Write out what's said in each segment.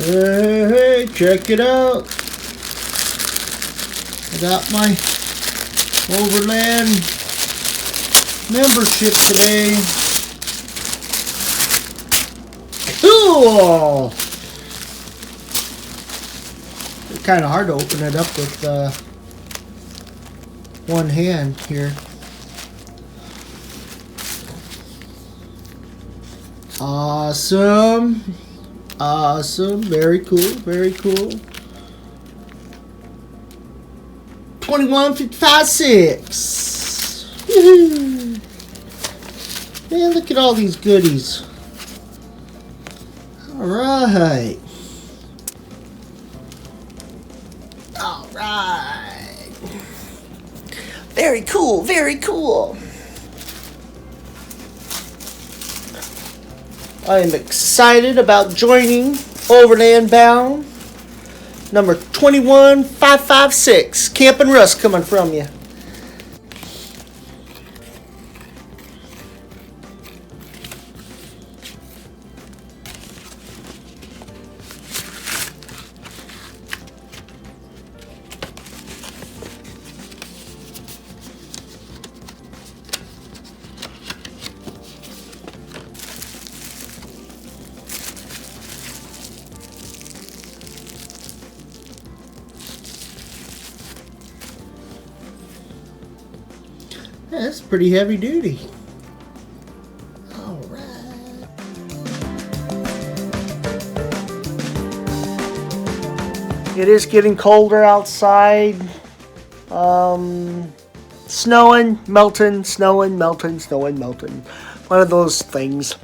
Hey, check it out. I got my Overland membership today. Cool! It's kind of hard to open it up with one hand here. Awesome. Awesome. Very cool. Very cool. 21.56. Woohoo! Man, look at all these goodies. All right. All right. Very cool. Very cool. I am excited about joining Overlandbound. Number 21556. Campingruss coming from you. That's pretty heavy duty. All right. It is getting colder outside. Snowing, melting, snowing, melting, snowing, melting. One of those things.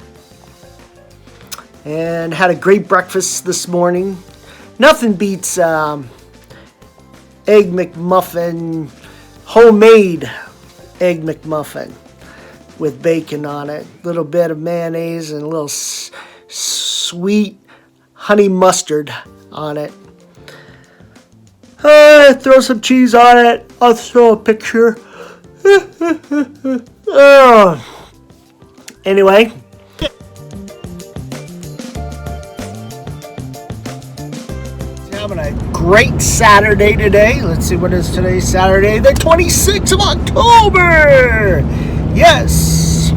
And had a great breakfast this morning. Nothing beats Egg McMuffin, homemade Egg McMuffin with bacon on it, a little bit of mayonnaise and a little sweet honey mustard on it. Throw some cheese on it. I'll throw a picture. Anyway. Having a great Saturday today. Let's see, what is today? Saturday, the 26th of October. Yes.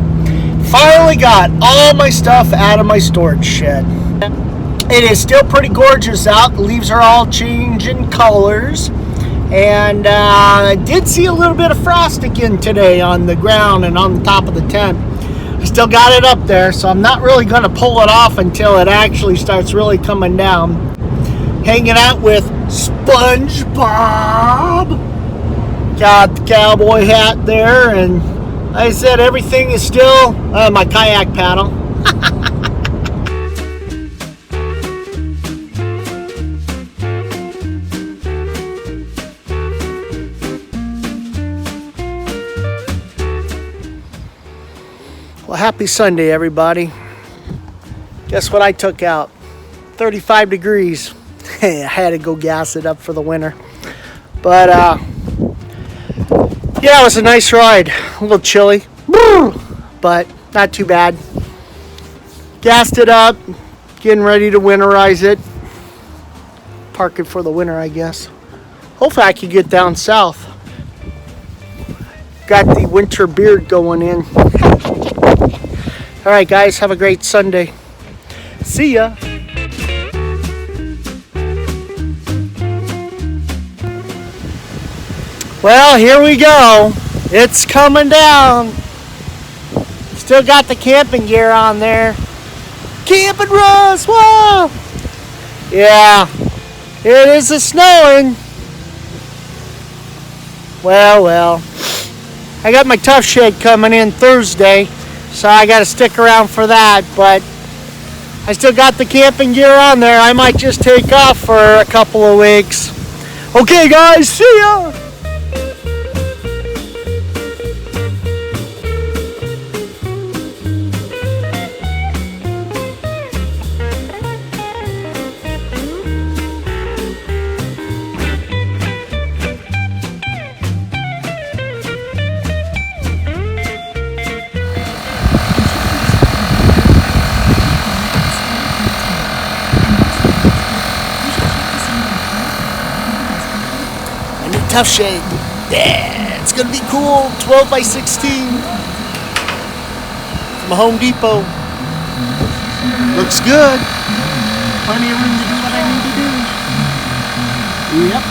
Finally got all my stuff out of my storage shed. It is still pretty gorgeous out. The leaves are all changing colors. And I did see a little bit of frost again today on the ground and on the top of the tent. I still got it up there, so I'm not really going to pull it off until it actually starts really coming down. Hanging out with SpongeBob. Got the cowboy hat there, and like I said, everything is still my kayak paddle. Well, happy Sunday, everybody. Guess what I took out? 35 degrees. I had to go gas it up for the winter. But, yeah, it was a nice ride. A little chilly, but not too bad. Gassed it up, getting ready to winterize it. Park it for the winter, I guess. Hopefully I can get down south. Got the winter beard going in. All right, guys, have a great Sunday. See ya. Well, here we go. It's coming down. Still got the camping gear on there. Campingruss, whoa! Yeah, it is snowing. Well. I got my tough shed coming in Thursday, so I got to stick around for that, but I still got the camping gear on there. I might just take off for a couple of weeks. Okay, guys, see ya! tough shade. Yeah, it's gonna be cool. 12 by 16 from Home Depot. Looks good. Plenty of room to do what I need to do. Yep.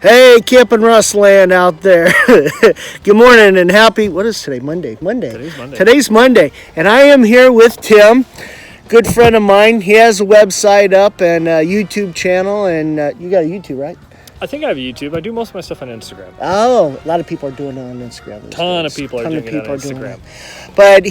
Hey, Campingruss land out there. Good morning and happy, what is today? Monday. Today's Monday. And I am here with Tim, good friend of mine. He has a website up and a YouTube channel, and you got a YouTube, right? I think I have a YouTube. I do most of my stuff on Instagram. Oh, a lot of people are doing it on Instagram. A ton of people are doing it on Instagram. But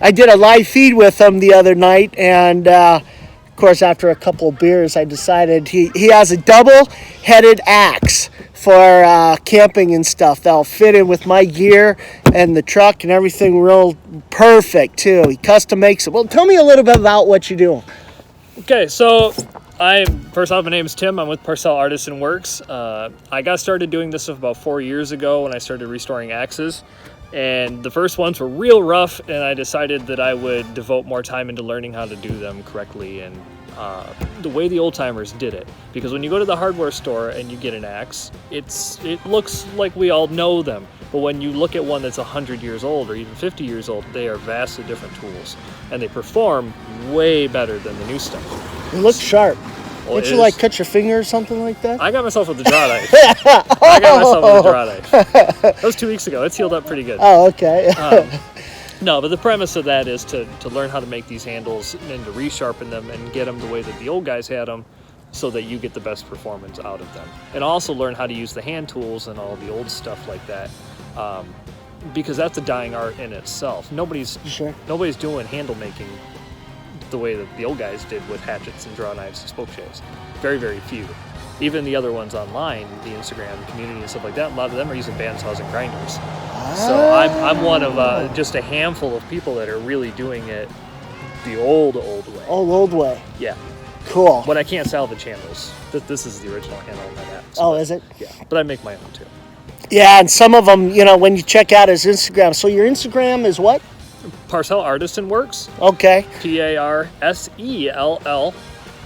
I did a live feed with him the other night, and of course, after a couple of beers, I decided he has a double-headed axe for camping and stuff. That'll fit in with my gear and the truck and everything real perfect, too. He custom makes it. Well, tell me a little bit about what you do. Okay, so first off, my name is Tim. I'm with Parcel Artisan Works. I got started doing this stuff about 4 years ago when I started restoring axes. And the first ones were real rough, and I decided that I would devote more time into learning how to do them correctly and the way the old timers did it. Because when you go to the hardware store and you get an axe, it looks like we all know them. But when you look at one that's 100 years old or even 50 years old, they are vastly different tools. And they perform way better than the new stuff. It looks sharp. Well, didn't you like cut your finger or something like that? I got myself with a draw knife. I got myself with a draw knife. That was 2 weeks ago. It's healed up pretty good. Oh, okay. No, but the premise of that is to learn how to make these handles and to resharpen them and get them the way that the old guys had them so that you get the best performance out of them. And also learn how to use the hand tools and all the old stuff like that. Because that's a dying art in itself. Nobody's doing handle making the way that the old guys did with hatchets and draw knives and spoke shaves. Very, very few. Even the other ones online, the Instagram community and stuff like that, a lot of them are using bandsaws and grinders. So I'm one of just a handful of people that are really doing it the old way. Old way. Yeah. Cool. But I can't salvage handles. This is the original handle on that app. So is it? Yeah. But I make my own too. Yeah, and some of them, when you check out his Instagram. So your Instagram is what? Parcel Artisan Works. Okay. Parsell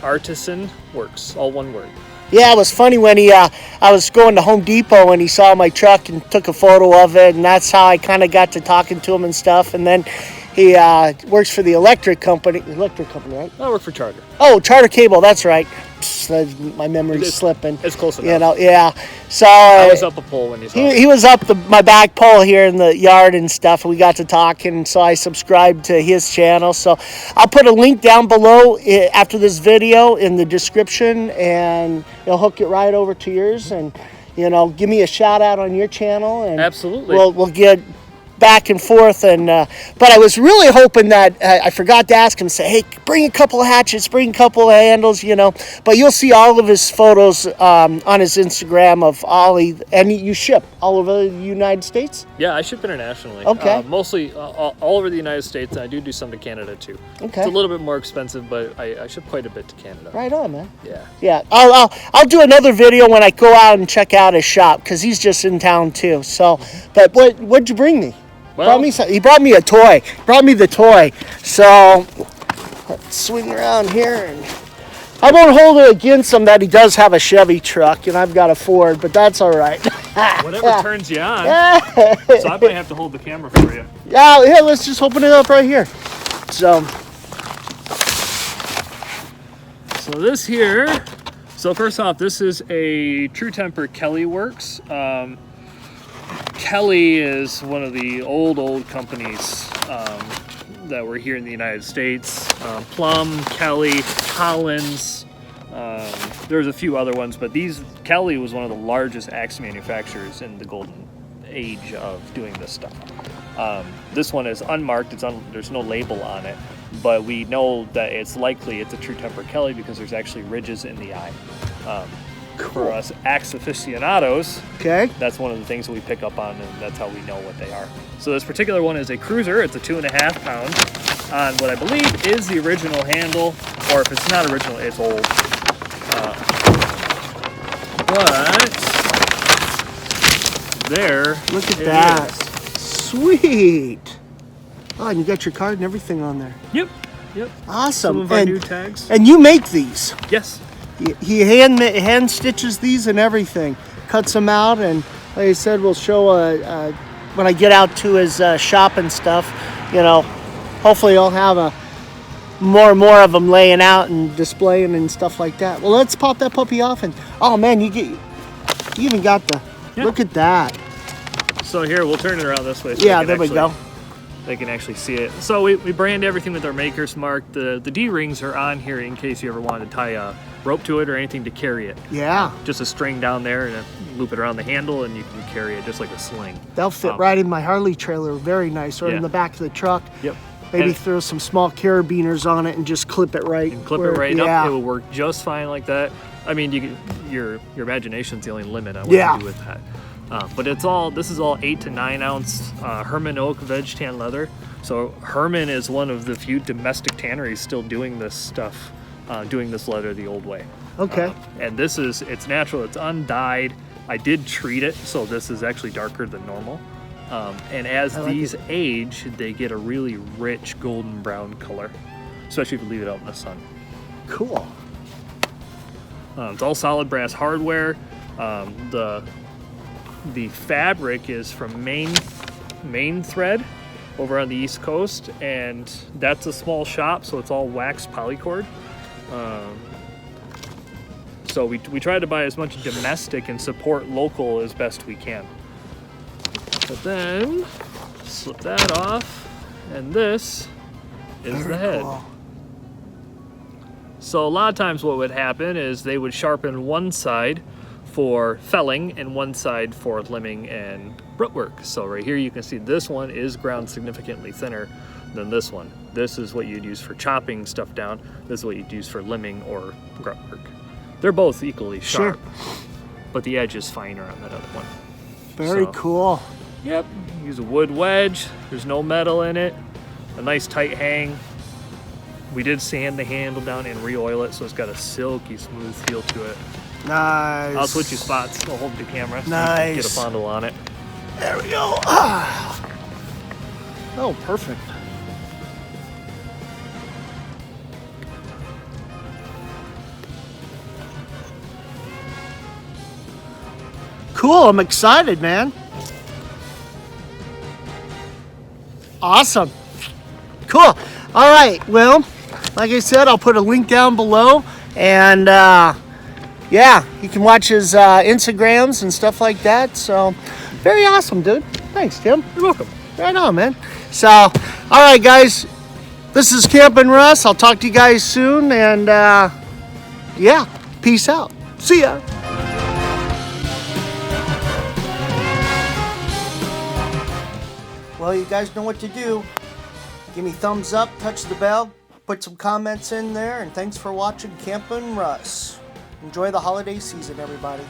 Artisan Works. All one word. Yeah, it was funny when I was going to Home Depot and he saw my truck and took a photo of it, and that's how I kind of got to talking to him and stuff. And then he works for the electric company, right? I work for Charter. Oh, Charter Cable, that's right. My memory's slipping. It's close enough. Yeah. So I was up a pole when he saw he was up my back pole here in the yard and stuff, and we got to talking, so I subscribed to his channel. So I'll put a link down below after this video in the description, and it'll hook it right over to yours, and give me a shout out on your channel, and absolutely we'll get back and forth. And but I was really hoping that I forgot to ask him, say, hey, bring a couple of hatchets, bring a couple of handles, but you'll see all of his photos on his Instagram of and you ship all over the United States? Yeah, I ship internationally. Okay. Mostly all over the United States, and I do some to Canada too. Okay. It's a little bit more expensive, but I ship quite a bit to Canada. Right on, man. Yeah. I'll do another video when I go out and check out his shop, because he's just in town too. So, but what'd you bring me? Well, he brought me a toy. Brought me the toy. So let's swing around here, and I won't hold it against him that he does have a Chevy truck and I've got a Ford, but that's all right. Whatever turns you on. So I might have to hold the camera for you. Yeah, let's just open it up right here. So this here. So first off, this is a True Temper Kelly Works. Kelly is one of the old companies that were here in the United States. Plum, Kelly, Collins, There's a few other ones, but Kelly was one of the largest axe manufacturers in the golden age of doing this stuff. This one is unmarked. There's no label on it, but we know that it's likely it's a true temper Kelly because there's actually ridges in the eye. Cool. For us axe aficionados, Okay. that's one of the things that we pick up on, and that's how we know what they are. So this particular one is a cruiser. It's a 2.5 pound on what I believe is the original handle, or if it's not original, it's old. But there, Look at it that. is. Sweet. Oh, and you got your card and everything on there. Yep. Awesome. Some of our new tags. And you make these. Yes. He hand stitches these and everything, cuts them out, and like I said, we'll show when I get out to his shop and stuff. You know, hopefully I'll have more and more of them laying out and displaying and stuff like that. Well, let's pop that puppy off, and oh man, you even got the look at that. So here, we'll turn it around this way. So Yeah, there we go. They can actually see it. So we brand everything with our maker's mark. The D-rings are on here in case you ever wanted to tie a rope to it or anything to carry it. Yeah. Just a string down there and loop it around the handle, and you can carry it just like a sling. They'll fit right in my Harley trailer. Very nice. Or in Yeah. the back of the truck. Yep. Maybe And- throw some small carabiners on it and just clip it right. And clip where- it right yeah. up. It will work just fine like that. I mean, your imagination's the only limit on what Yeah. you do with that. But this is all 8 to 9 ounce Herman oak veg tan leather. So Herman is one of the few domestic tanneries still doing this stuff, doing this leather the old way. Okay. And it's natural, it's undyed. I did treat it, so this is actually darker than normal. And as I like these it. age, they get a really rich golden brown color, especially if you leave it out in the sun. Cool. It's all solid brass hardware. The fabric is from Main Thread over on the East Coast, and that's a small shop, so it's all waxed polycord. So we try to buy as much domestic and support local as best we can. But then slip that off, and this is Very the head. cool. So a lot of times what would happen is they would sharpen one side for felling and one side for limbing and root work. So right here you can see this one is ground significantly thinner than this one. This is what you'd use for chopping stuff down. This is what you'd use for limbing or grunt work. They're both equally sharp, but the edge is finer on that other one. Very So- cool. Yep, use a wood wedge. There's no metal in it. A nice tight hang. We did sand the handle down and re-oil it, so it's got a silky smooth feel to it. Nice. I'll switch you spots. I'll hold the camera so you Nice. can get a fondle on it. There we go. Ah. Oh, perfect. Cool. I'm excited, man. Awesome. Cool. All right. Well, like I said, I'll put a link down below, and yeah, you can watch his Instagrams and stuff like that. So, very awesome, dude. Thanks, Tim. You're welcome. Right on, man. So, all right, guys. This is Campingruss. I'll talk to you guys soon, and yeah, peace out. See ya. Well, you guys know what to do. Give me thumbs up, touch the bell, put some comments in there, and thanks for watching Campingruss. Enjoy the holiday season, everybody.